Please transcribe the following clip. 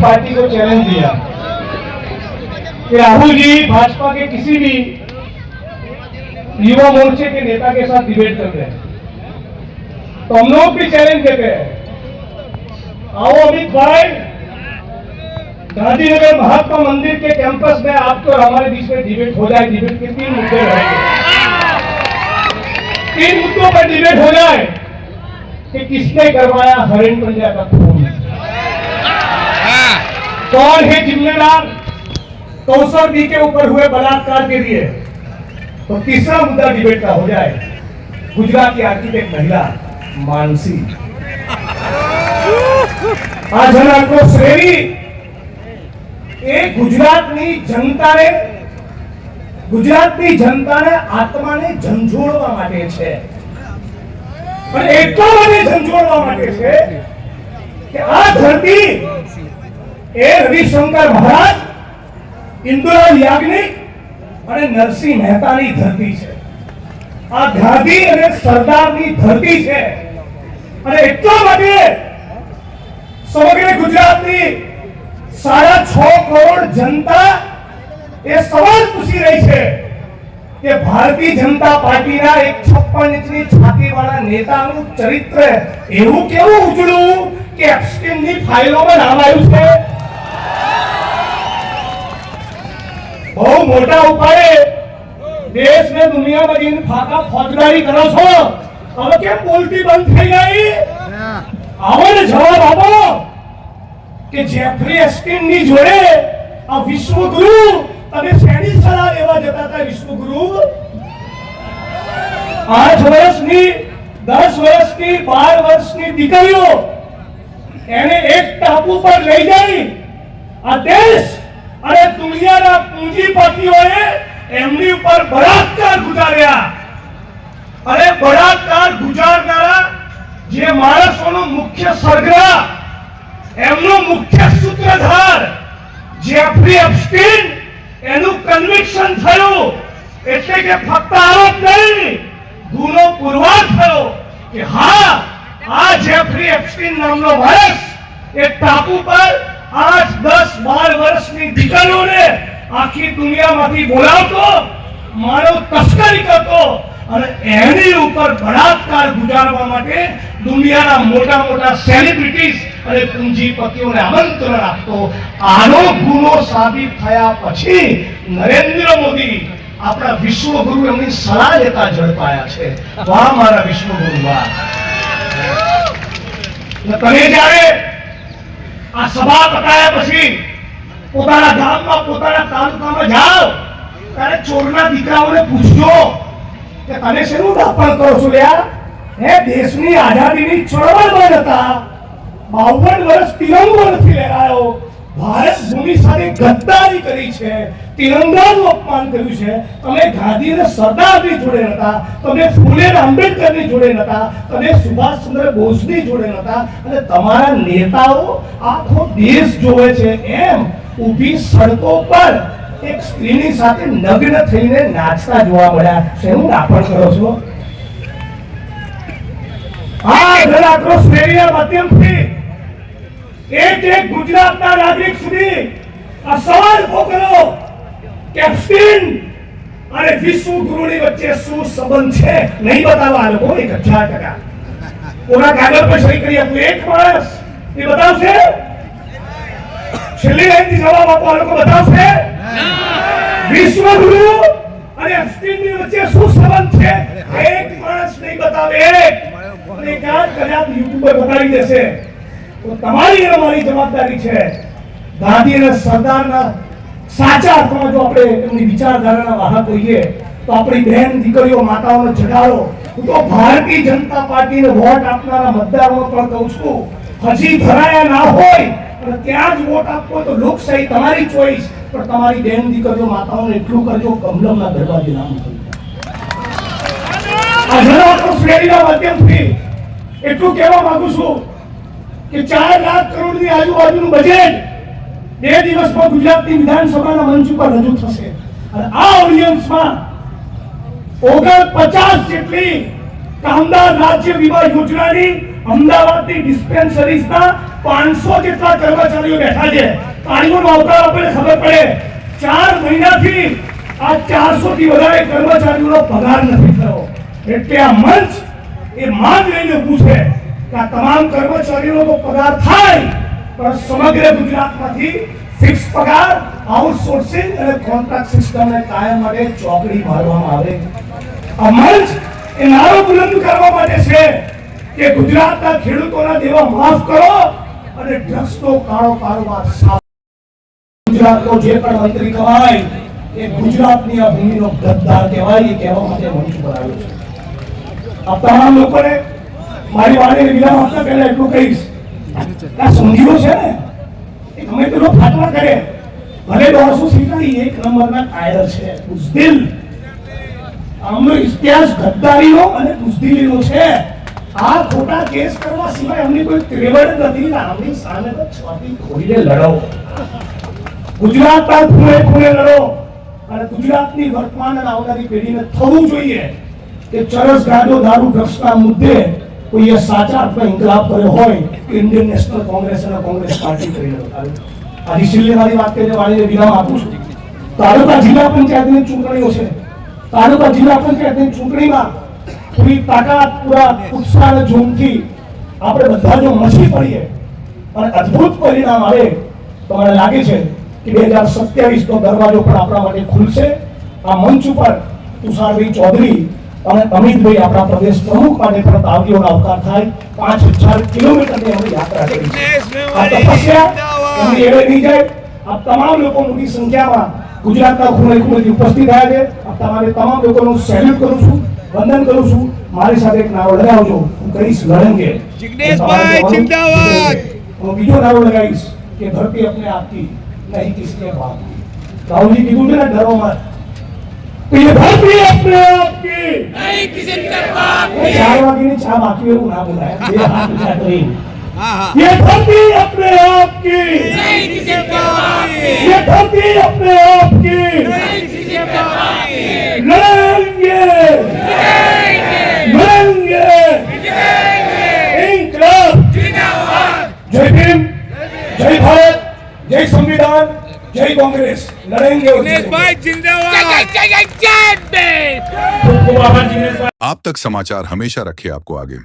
Party को challenge दिया कि राहुल जी भाजपा के किसी भी युवा मोर्चे के नेता के साथ डिबेट कर रहे हैं, तो हम लोग भी चैलेंज देते हैं, आओ अमित भाई गांधीनगर महात्मा मंदिर के कैंपस में आपके और हमारे बीच में डिबेट हो जाए। डिबेट के 3 मुद्दे रहेंगे, 3 मुद्दों पर डिबेट हो जाए कि किसने करवाया हरेन पंड्या का खून, कौन है जिम्मेदार कौशल बी के ऊपर हुए बलात्कार के लिए। तो तीसरा मुद्दा डिबेट का हो जाए, गुजरात की आर्किटेक्ट महिला मानसी। आज को श्रेणी એ ગુજરાતની જનતાને આત્માને ઝંઝોળવા માટે છે, અને એટલા માટે ઝંઝોળવા માટે છે કે આ ધરતી એ રવિશંકર મહારાજ, ઇન્દુલાલ યાજ્ઞિક અને નરસિંહ મહેતાની ધરતી છે। આ ગાંધી અને સરદારની ધરતી છે, અને એટલા માટે સમગ્ર ગુજરાતની 6.5 કરોડ जनता ये सवाल पूछी रही है कि भारतीय जनता पार्टी ना एक 56 इंचनी छाती वाला नेता नु चरित्र एवं केवं उजळू कि एप्स्टीन ની ફાઇલો માં નામ આવ્યું છે। બહુ મોટા ઉપાડે દેશ ને દુનિયા માં જીન ફાકા ફોજદારી કરો છો, હવે કેમ બોલતી બંધ થઈ ગઈ? આવો ને જવાબ આપો કે જેફરી એસ્ટીન ની જોડે આ વિશ્વગુરુ તમે શેની સલાહ લેવા જતા હતા? વિશ્વગુરુ 8 વર્ષની 10 વર્ષની 12 વર્ષની દીકરીઓ એને એક ટાપુ પર લઈ જઈ આ દેશ અને દુનિયાના પૂંજીપતિઓએ એમની ઉપર બળાત્કાર ગુજાર્યા, અને બળાત્કાર ગુજારનારા જે માણસોનો મુખ્ય સરગરા, એમનો મુખ્ય સૂત્રધાર જેફરી એપ્સ્ટીન, એનું કન્વિક્શન થયું, એટલે કે ફક્ત આરોપ નહીં, ગુનો પુરવાર થયો કે હા, આ જેફરી એપ્સ્ટીન નામનો માણસ એ ટાપુ પર 8, 10, 12 વર્ષની દીકરીઓને આખી દુનિયામાંથી બોલાવતો, માનવ તસ્કરી કરતો, અને એની ઉપર બળાત્કાર ગુજારવા માટે દુનિયાના મોટા મોટા સેલિબ્રિટીઝ અને પૂંજીપતિઓને આમંત્રણ આપતો। આનો ગુનો સાબિત થયા પછી નરેન્દ્ર મોદી આપણા વિશ્વગુરુ એમની સલાહ લેતા ઝડપાયા છે। વાહ મારા વિશ્વગુરુ, વાહ। તમે જ્યારે આ સભા પતાયા પછી પોતાના ગામમાં, પોતાના તાલુકામાં જાઓ ત્યારે ચોરના દીકરાઓને પૂછજો કે તમે શેનું દાપણ કરો છો લ્યા? હે, દેશની આઝાદીની ચળવળમાં હતા, 52 વર્ષ તિરંગો નથી લહેરાયો, ભારત ભૂમિ સાથે ગદ્દારી કરી છે, તિરંગાનું અપમાન કર્યું છે, તમે ગાંધી અને સરદારની જોડે નતા, તમે ફૂલે અને આંબેડકરની જોડે નતા, તમે સુભાષચંદ્ર બોઝની જોડે નતા, અને તમારા નેતાઓ આખો દેશ જોવે છે એમ ઊભી સડકો પર એક સ્ત્રીની સાથે નગ્ન થઈને નાચતા જોવા મળ્યા। શેનું દાપણ કરો છો? આ જનાક્રોશ રેલીના માધ્યમથી એક ગુજરાતના નાગરિક સુધી આ સવાલ ઉભો કરો કે એપ્સ્ટીન અને વિશ્વગુરુની વચ્ચે શું સંબંધ છે? નહીં બતાવવા આ લોકો 1000%। કોના કાગળ પર સહી કરી આપું એક માણસ એ બતાવશે? છેલ્લી લાઈનથી જવાબ આપો, આ લોકો બતાવશે? વિશ્વગુરુ અને એપ્સ્ટીનની વચ્ચે શું સંબંધ છે? એક માણસ નહીં બતાવે, અને કાજ કદાચ યુટ્યુબ પર બતાવી દેશે। તો તમારી અને મારી જવાબદારી છે ગાંધી અને સરદારના સાચા અર્થમાં જો આપણે એમની વિચારધારાના વાહક હોઈએ તો આપણી બહેન દીકરીઓ માતાઓને જગાડો। હું તો ભારતીય જનતા પાર્ટીને વોટ આપનારા મતદારોને પણ કહું છું, હજી ધરાયા ના હોય અને ત્યાં જ વોટ આપવો તો લોકશાહી તમારી ચોઈસ, પણ તમારી બહેન દીકરીઓ માતાઓને એટલું કરજો, કમલમના દરવાજે નામ થયું। આ જનાક્રોશ રેલીના માધ્યમથી એટલું કહેવા માંગુ છું કે 4 લાખ કરોડની આજુબાજુનું બજેટ 2 દિવસમાં ગુજરાતની વિધાનસભાના મંચ ઉપર રજૂ થશે, અને આ ઓડિયન્સમાં 49 જેટલી કામદાર રાજ્ય વીમા યોજનાની અમદાવાદની ડિસ્પેન્સરીઝના 500 જેટલા કર્મચારીઓ બેઠા છે. તાળીઓનો આવકાર આપણને ખબર પડે. 4 મહિનાથી આ 400 થી વધારે કર્મચારીઓનો પગાર નથી થયો. એટલે આ મંચ એ માંગ લઈને ઊભું છે કે આ તમામ કર્મચારીઓનો તો પગાર થાય, પણ સમગ્ર ગુજરાતમાંથી ફિક્સ પગાર, આઉટસોર્સિંગ અને કોન્ટ્રાક્ટ સિસ્ટમને કાયમ માટે ચોકડી મારવામાં આવે. આ મંચ એ નારો બુલંદ કરવા માટે છે કે ગુજરાતના ખેડૂતોના દેવા માફ કરો અને ડ્રગ્સનો કાળો કારોબાર સાફ. ગુજરાતનો જે પણ મંત્રી કહેવાય એ ગુજરાતની આ ભૂમિનો ગદ્દાર કહેવાય, એ કહેવા માટે મંચ પર આવ્યો છે. આ તમામ લોકોને મારી વાણીને વિરામ આપતા પહેલા એટલું કહીશ, આ સંઘીઓ છે ને એ ગમે તેટલો ફાટવા કરે, ભલે 150 સીટના 1 નંબરના કાયર છે. બુઝદિલ, આમનો ઇતિહાસ ગદ્દારીનો અને બુઝદિલીનો છે. આ ખોટા કેસ કરવા સિવાય અમને કોઈ ત્રેવડ નથી. આમની સામે તો છાતી ખોલીને લડો, ગુજરાતના ખૂણે ખૂણે લડો અને ગુજરાતની વર્તમાન અને આવનારી પેઢીને થવું જોઈએ કે ચરસ ગાંજો દારૂ ડ્રગ્સના મુદ્દે કોઈએ સાચા અર્થમાં ઇન્કલાબ કર્યો હોય કે ઇન્ડિયન નેશનલ કોંગ્રેસ અને કોંગ્રેસ પાર્ટી કરીને બતાવ્યું. આજે છેલ્લી વાત કરીને વાળીને વિરામ આપું છું. તાલુકા જિલ્લા પંચાયતની ચૂંટણીઓ છે. તાલુકા જિલ્લા પંચાયતની ચૂંટણીમાં પૂરી તાકાત, પૂરા ઉત્સાહ અને જોમથી આપણે બધા જો મચી પડીએ અને અદ્ભુત પરિણામ આવે તો મને લાગે છે કે 2027 નો દરવાજો પણ આપણા માટે ખુલશે. આ મંચ ઉપર તુષારભાઈ ચૌધરી અને અમિતભાઈ આપણા પ્રદેશ પ્રમુખ માટે પણ તાવડીઓનો આવકાર થાય. 5000 કિલોમીટરની અમે યાત્રા કરી છે. આ તપસ્યા એમની એળે નહીં જાય. આ તમામ લોકો મોટી સંખ્યામાં ગુજરાતના ખૂણે ખૂણેથી ઉપસ્થિત થયા છે. આ તમામ લોકોનું સેલ્યુટ કરું છું, વંદન કરું છું. મારી સાથે એક નારો લગાવજો, હું કહીશ લડેંગે. જિગ્નેશભાઈ જિંદાબાદ. હું બીજો નારો લગાવીશ કે ધરતી अपने आपकी नहीं किसी के बाप की. રાહુલજી કીધું છે ને ડરો મત, तो ये धरती अपने आपकी नहीं किसी के बाप की. 4 વાગ્યાની ચા બાકી એવું ના બોલાય. બે હાથ ઊંચા કરી, हाँ हाँ. ये धरती अपने आपकी नहीं किसी के बाप की. ये धरती अपने आपकी नहीं किसी के बाप की. लड़ेंगे लड़ेंगे इंकलाब. जिंदाबाद. जय भीम, जय भारत, जय संविधान, जय कांग्रेस. लड़ेंगे और जिग्नेशभाई जिंदाबाद. जय जय जय जय खूब खूब आभार जिग्नेश भाई. आप तक समाचार हमेशा रखे आपको आगे।